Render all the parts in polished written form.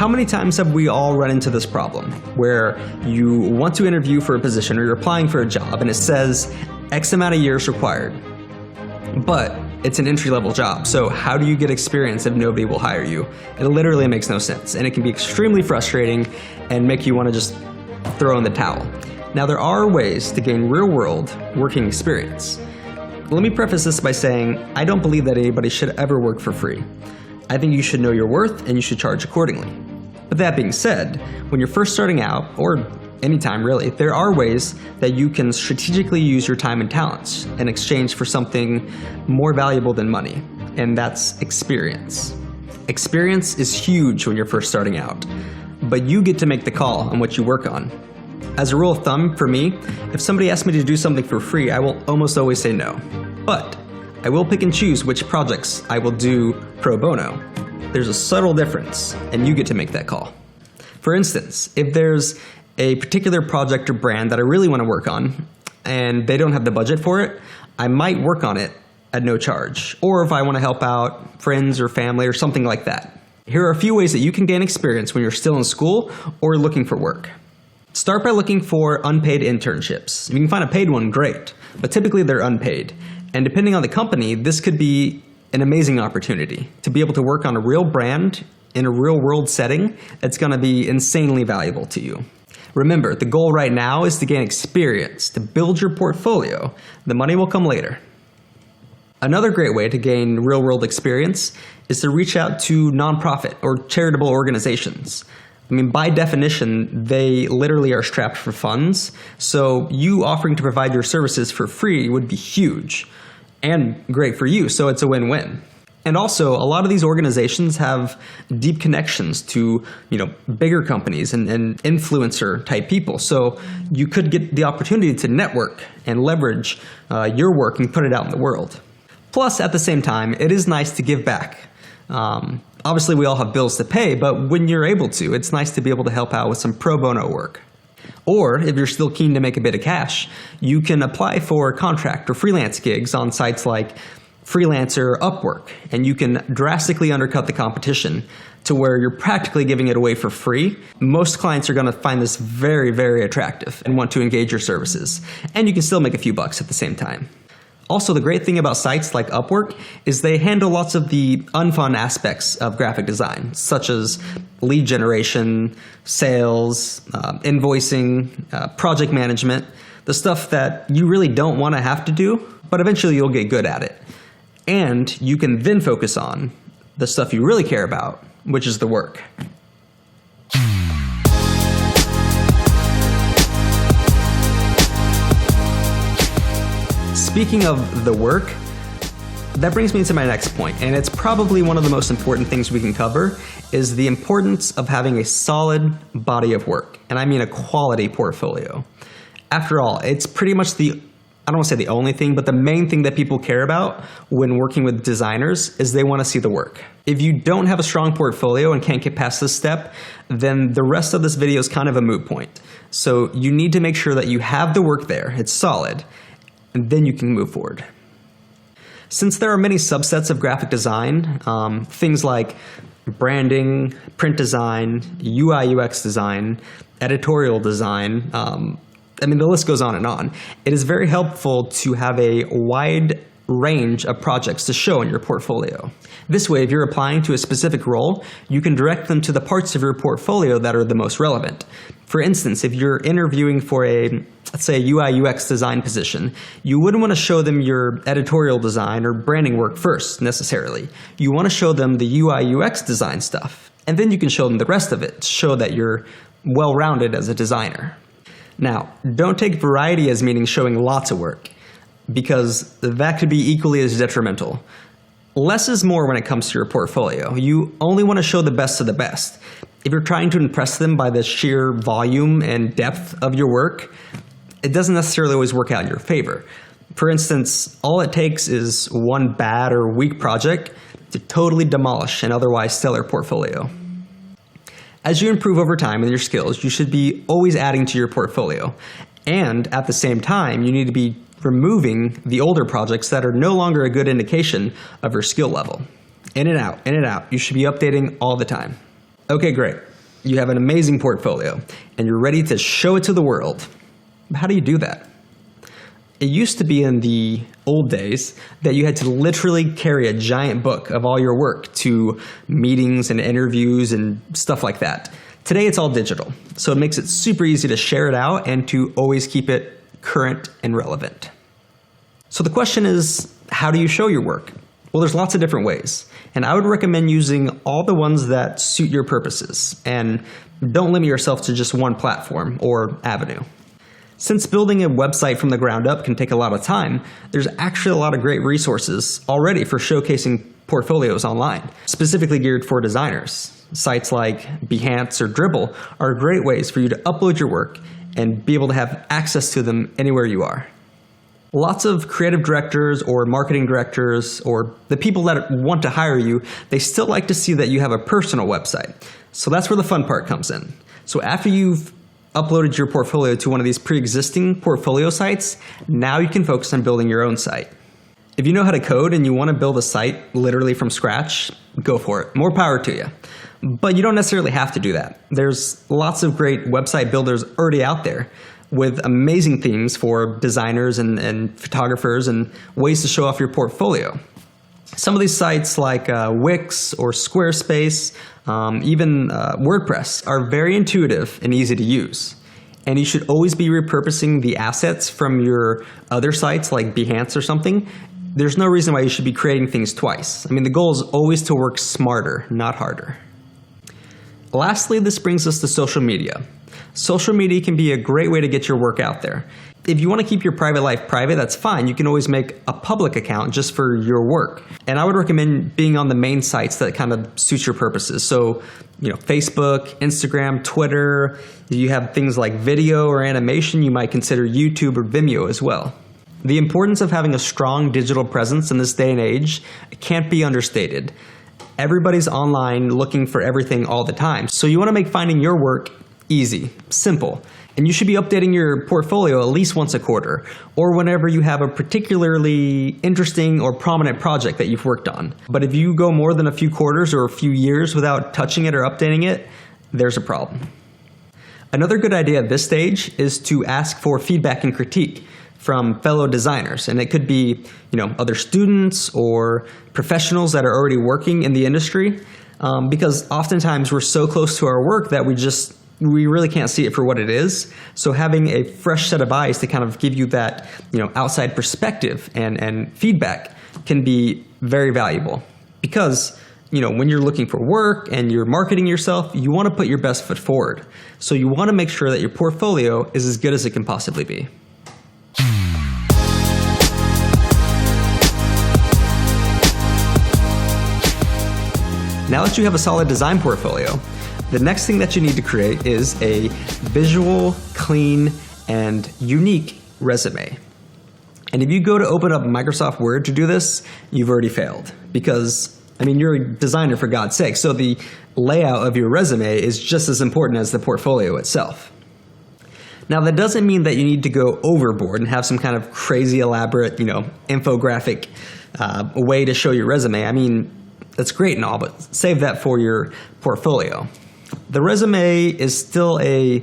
How many times have we all run into this problem where you want to interview for a position or you're applying for a job and it says X amount of years required, but it's an entry-level job, so how do you get experience if nobody will hire you? It literally makes no sense, and it can be extremely frustrating and make you want to just throw in the towel. Now, there are ways to gain real-world working experience. Let me preface this by saying I don't believe that anybody should ever work for free. I think you should know your worth and you should charge accordingly. But that being said, when you're first starting out, or anytime really, there are ways that you can strategically use your time and talents in exchange for something more valuable than money, and that's experience. Experience is huge when you're first starting out, but you get to make the call on what you work on. As a rule of thumb, for me, if somebody asks me to do something for free, I will almost always say no. But I will pick and choose which projects I will do pro bono. There's a subtle difference, and you get to make that call. For instance, if there's a particular project or brand that I really want to work on, and they don't have the budget for it, I might work on it at no charge. Or if I want to help out friends or family or something like that. Here are a few ways that you can gain experience when you're still in school or looking for work. Start by looking for unpaid internships. If you can find a paid one, great, but typically they're unpaid. And depending on the company, this could be an amazing opportunity to be able to work on a real brand in a real world setting that's going to be insanely valuable to you. Remember, the goal right now is to gain experience, to build your portfolio. The money will come later. Another great way to gain real-world experience is to reach out to nonprofit or charitable organizations. I mean, by definition, they literally are strapped for funds, so you offering to provide your services for free would be huge and great for you, so it's a win-win. And also, a lot of these organizations have deep connections to, bigger companies and influencer type people. So you could get the opportunity to network and leverage your work and put it out in the world. Plus, at the same time, it is nice to give back. Obviously, we all have bills to pay, but when you're able to, it's nice to be able to help out with some pro bono work. Or, if you're still keen to make a bit of cash, you can apply for contract or freelance gigs on sites like Freelancer, Upwork, and you can drastically undercut the competition to where you're practically giving it away for free. Most clients are going to find this very, very attractive and want to engage your services, and you can still make a few bucks at the same time. Also, the great thing about sites like Upwork is they handle lots of the unfun aspects of graphic design, such as lead generation, sales, invoicing, project management, the stuff that you really don't want to have to do, but eventually you'll get good at it. And you can then focus on the stuff you really care about, which is the work. Speaking of the work, that brings me to my next point, and it's probably one of the most important things we can cover, is the importance of having a solid body of work, and I mean a quality portfolio. After all, it's pretty much I don't want to say the only thing, but the main thing that people care about when working with designers is they want to see the work. If you don't have a strong portfolio and can't get past this step, then the rest of this video is kind of a moot point. So you need to make sure that you have the work there, it's solid, and then you can move forward. Since there are many subsets of graphic design, things like branding, print design, UI UX design, editorial design, the list goes on and on. It is very helpful to have a wide range of projects to show in your portfolio. This way, if you're applying to a specific role, you can direct them to the parts of your portfolio that are the most relevant. For instance, if you're interviewing for let's say a UI UX design position, you wouldn't want to show them your editorial design or branding work first, necessarily. You want to show them the UI UX design stuff, and then you can show them the rest of it to show that you're well-rounded as a designer. Now, don't take variety as meaning showing lots of work, because that could be equally as detrimental. Less is more when it comes to your portfolio. You only want to show the best of the best. If you're trying to impress them by the sheer volume and depth of your work, it doesn't necessarily always work out in your favor. For instance, all it takes is one bad or weak project to totally demolish an otherwise stellar portfolio. As you improve over time with your skills, you should be always adding to your portfolio. And at the same time, you need to be removing the older projects that are no longer a good indication of your skill level. In and out, in and out. You should be updating all the time. Okay, great. you have an amazing portfolio, and you're ready to show it to the world. How do you do that? It used to be in the old days that you had to literally carry a giant book of all your work to meetings and interviews and stuff like that. Today it's all digital, so it makes it super easy to share it out and to always keep it current and relevant. So the question is, how do you show your work? Well, there's lots of different ways, and I would recommend using all the ones that suit your purposes, and don't limit yourself to just one platform or avenue. Since building a website from the ground up can take a lot of time, there's actually a lot of great resources already for showcasing portfolios online, specifically geared for designers. Sites like Behance or Dribbble are great ways for you to upload your work and be able to have access to them anywhere you are. Lots of creative directors or marketing directors or the people that want to hire you, they still like to see that you have a personal website. So that's where the fun part comes in. So after you've uploaded your portfolio to one of these pre-existing portfolio sites, now you can focus on building your own site. If you know how to code and you want to build a site literally from scratch, go for it. More power to you. But you don't necessarily have to do that. There's lots of great website builders already out there with amazing themes for designers and photographers and ways to show off your portfolio. Some of these sites like Wix or Squarespace, even WordPress are very intuitive and easy to use. And you should always be repurposing the assets from your other sites like Behance or something. There's no reason why you should be creating things twice. I mean, the goal is always to work smarter, not harder. Lastly, this brings us to social media. Social media can be a great way to get your work out there. If you want to keep your private life private, that's fine. You can always make a public account just for your work. And I would recommend being on the main sites that kind of suit your purposes. So, Facebook, Instagram, Twitter. If you have things like video or animation, you might consider YouTube or Vimeo as well. The importance of having a strong digital presence in this day and age can't be understated. Everybody's online looking for everything all the time. So you want to make finding your work easy, simple. And you should be updating your portfolio at least once a quarter, or whenever you have a particularly interesting or prominent project that you've worked on. But if you go more than a few quarters or a few years without touching it or updating it, there's a problem. Another good idea at this stage is to ask for feedback and critique from fellow designers. And it could be, other students or professionals that are already working in the industry, because oftentimes we're so close to our work that we really can't see it for what it is. So having a fresh set of eyes to kind of give you that, outside perspective and feedback can be very valuable. Because, when you're looking for work and you're marketing yourself, you want to put your best foot forward. So you want to make sure that your portfolio is as good as it can possibly be. Now that you have a solid design portfolio, the next thing that you need to create is a visual, clean, and unique resume. And if you go to open up Microsoft Word to do this, you've already failed. Because, you're a designer for God's sake, so the layout of your resume is just as important as the portfolio itself. Now, that doesn't mean that you need to go overboard and have some kind of crazy elaborate, infographic way to show your resume. That's great and all, but save that for your portfolio. The resume is still a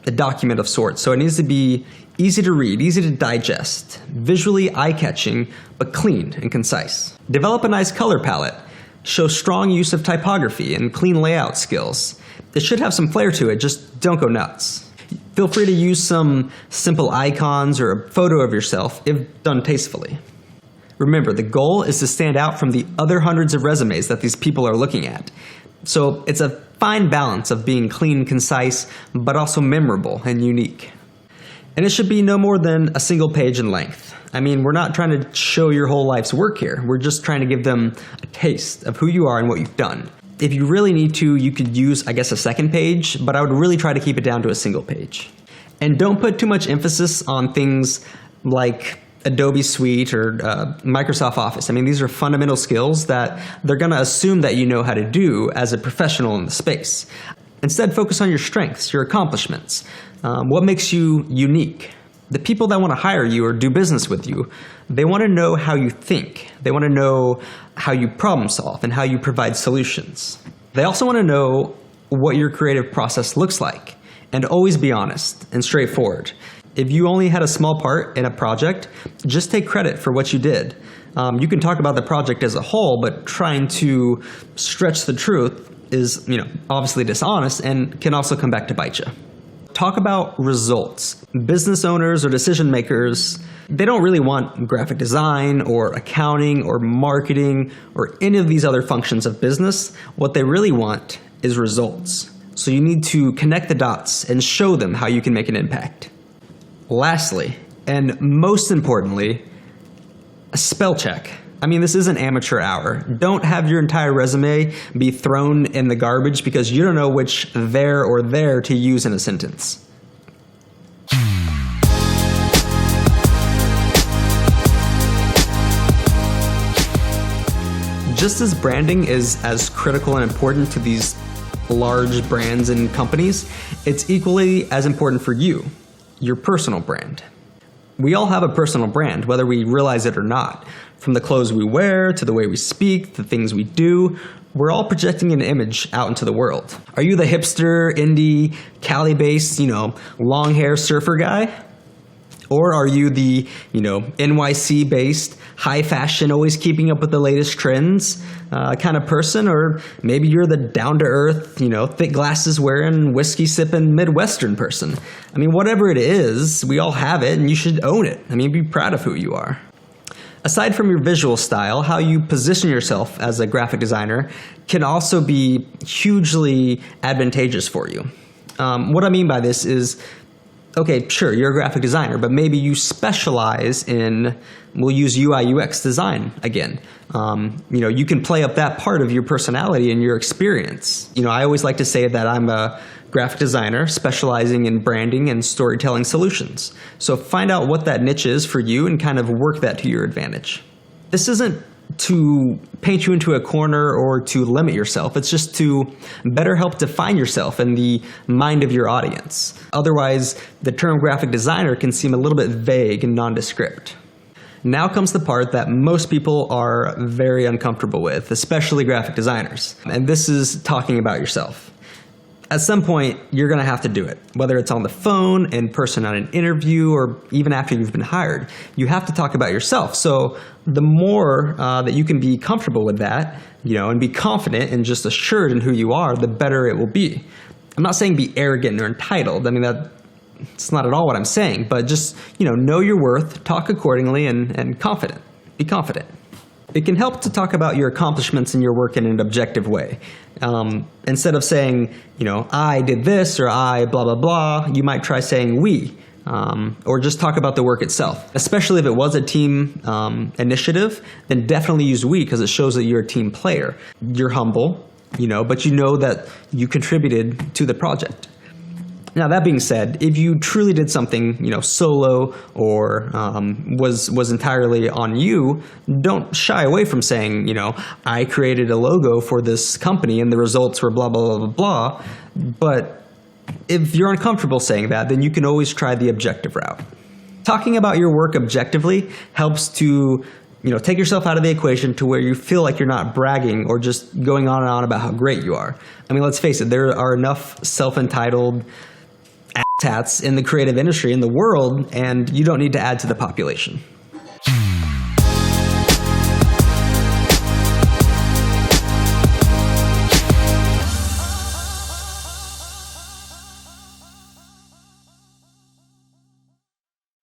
document of sorts, so it needs to be easy to read, easy to digest, visually eye-catching, but clean and concise. Develop a nice color palette. Show strong use of typography and clean layout skills. It should have some flair to it, just don't go nuts. Feel free to use some simple icons or a photo of yourself if done tastefully. Remember, the goal is to stand out from the other hundreds of resumes that these people are looking at. So it's a fine balance of being clean, concise, but also memorable and unique. And it should be no more than a single page in length. We're not trying to show your whole life's work here. We're just trying to give them a taste of who you are and what you've done. If you really need to, you could use, a second page, but I would really try to keep it down to a single page. And don't put too much emphasis on things like Adobe Suite or Microsoft Office. These are fundamental skills that they're going to assume that you know how to do as a professional in the space. Instead, focus on your strengths, your accomplishments, what makes you unique. The people that want to hire you or do business with you, they want to know how you think. They want to know how you problem solve and how you provide solutions. They also want to know what your creative process looks like. And always be honest and straightforward. If you only had a small part in a project, just take credit for what you did. You can talk about the project as a whole, but trying to stretch the truth is, obviously dishonest and can also come back to bite you. Talk about results. Business owners or decision makers, they don't really want graphic design or accounting or marketing or any of these other functions of business. What they really want is results. So you need to connect the dots and show them how you can make an impact. Lastly, and most importantly, a spell check. This is an amateur hour. Don't have your entire resume be thrown in the garbage because you don't know which there or there to use in a sentence. Just as branding is as critical and important to these large brands and companies, it's equally as important for you, your personal brand. We all have a personal brand, whether we realize it or not. From the clothes we wear, to the way we speak, the things we do, we're all projecting an image out into the world. Are you the hipster, indie, Cali-based, long hair surfer guy? Or are you the, NYC-based, high fashion, always keeping up with the latest trends kind of person? Or maybe you're the down-to-earth, thick glasses wearing, whiskey sipping Midwestern person. Whatever it is, we all have it and you should own it. Be proud of who you are. Aside from your visual style, how you position yourself as a graphic designer can also be hugely advantageous for you. What I mean by this is, okay, sure, you're a graphic designer, but maybe you specialize in, we'll use UI UX design again. You can play up that part of your personality and your experience. I always like to say that I'm a graphic designer specializing in branding and storytelling solutions. So find out what that niche is for you and kind of work that to your advantage. This isn't to paint you into a corner or to limit yourself. It's just to better help define yourself in the mind of your audience. Otherwise, the term graphic designer can seem a little bit vague and nondescript. Now comes the part that most people are very uncomfortable with, especially graphic designers. And this is talking about yourself. At some point, you're going to have to do it, whether it's on the phone, in person on an interview, or even after you've been hired. You have to talk about yourself. So the more that you can be comfortable with that, and be confident and just assured in who you are, the better it will be. I'm not saying be arrogant or entitled. That's not at all what I'm saying. But just, know your worth, talk accordingly, and confident. Be confident. It can help to talk about your accomplishments in your work in an objective way. Instead of saying, I did this or I blah, blah, blah, you might try saying we, or just talk about the work itself. Especially if it was a team initiative, then definitely use we because it shows that you're a team player. You're humble, but you know that you contributed to the project. Now, that being said, if you truly did something, solo or was entirely on you, don't shy away from saying, I created a logo for this company and the results were blah, blah, blah, blah, blah. But if you're uncomfortable saying that, then you can always try the objective route. Talking about your work objectively helps to take yourself out of the equation to where you feel like you're not bragging or just going on and on about how great you are. Let's face it, there are enough self-entitled asshats in the creative industry in the world, and you don't need to add to the population.